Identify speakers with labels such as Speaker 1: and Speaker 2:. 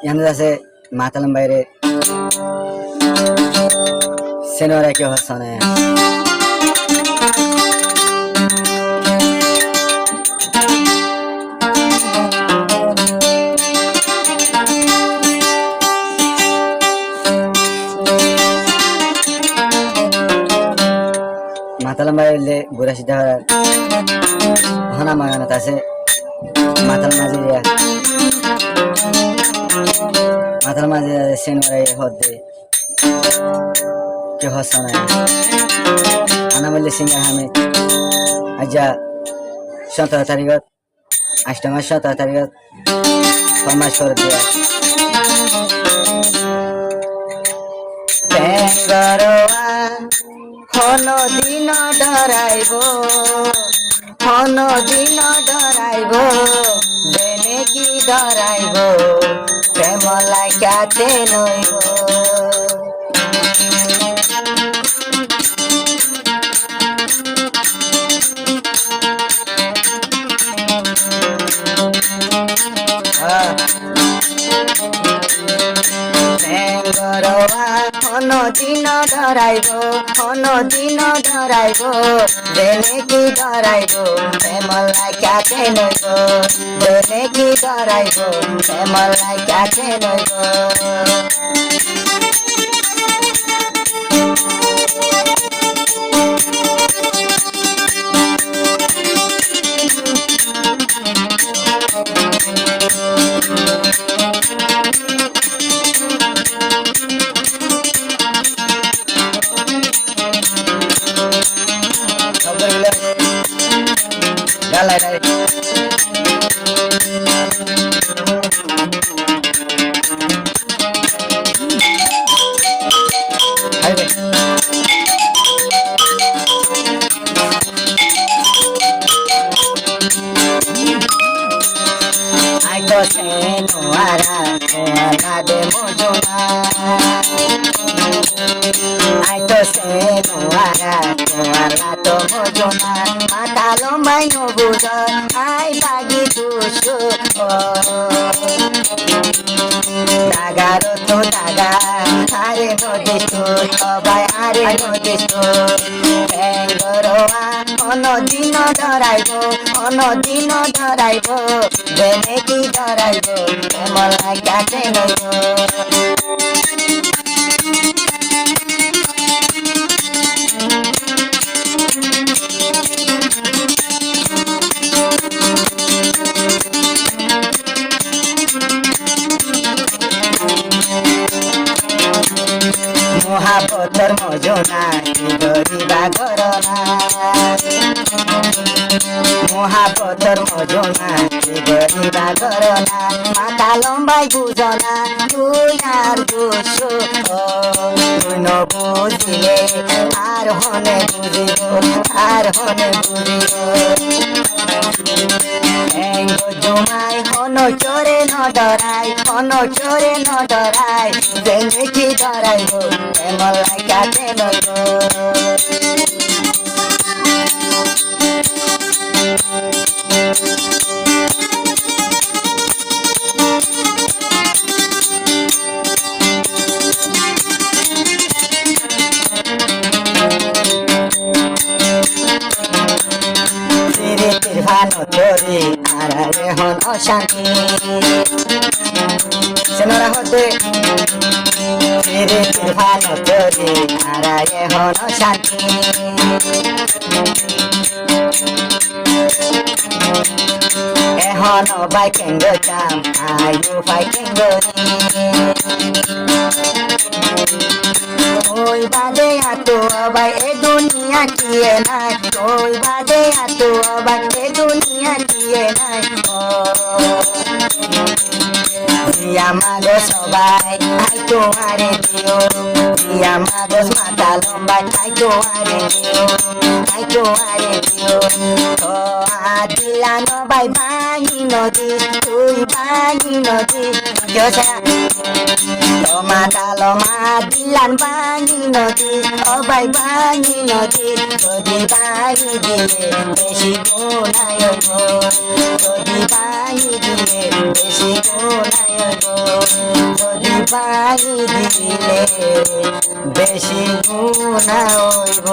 Speaker 1: এখানে আছে মাতালাম বাইরে সেনোরা কেউ হচ্ছে না মাতালাম বাইরে বুড়া সিদ্ধা হনা মাগানাত আছে মাতাল মাঝে মাথার মাঝে সেনরাই হদে কেউ হচ্ছে না আনা বললে সিঙ্গা আমি আজা 17 তারিখত 8 মাস 17 তারিখত ফরমাস করে দিয়া বেঙ্গরোয়া হনো দিন ডরাইব হনো দিন ডরাইব দেনে কি ডরাইব প্রেম লাগাতে নইব বেঙ্গরোয়া হনো দিন ডরাইব হনো দিন ডরাইব দেনে কি ডরাইব প্রেম লাগাতে নইব দেনে কি ডরাইব প্রেম লাগাতে নইব Galai dai. Hai dai. Ai to se no ara na de mojona. Ai to se no ara na to mojona. Matalom bai no bujo ai pagi tusu dagaro to daga are no distu bai are no distu bengoroa ono dino doraibo ono dino doraibo dene ki doraibo emol lagate noibo মহাপতর মজনা গরিবা গরনা মহাপতর মজনা গরিবা গরনা মাথা লম্বাই বুঝনা তুই আর দুশো তুই ন বুঝিলে আর হনে বুঝিব আর হনে বুঝিব জমাই হনো চোরে ন ডরাই হনো চোরে ন ডরাই দেনে কি ডরাইব এমন লাগাতে নইব ভানো তোরে আর হন অশান্তি সেনরা হতে ভানো তোরে আর হন অশান্তি এখন বাই কেঙ্গ চাম আয়ু বাই কেঙ্গ ওই বাদে আতো বাই এ দুনিয়া কিয়ে নাই ওই বাদে আতো বাই এ দুনিয়া কিয়ে নাই আমাগো সবাই আই তোমারে দিও আমাগো মাথা লম্বাই আই তোমারে দিও আই তোমারে দিও ও আদিলানো বাই ভাঙি নদী তুই ভাঙি নদী যোসা মাথা লমা দিলান ভাঙি নদী ও বাই ভাঙি নদী যদি ভাঙি দিলে বেশি গুণায় গো যদি ভাঙি দিলে বেশি গুণায় গো পানি দিলে বেশি গুণা হইব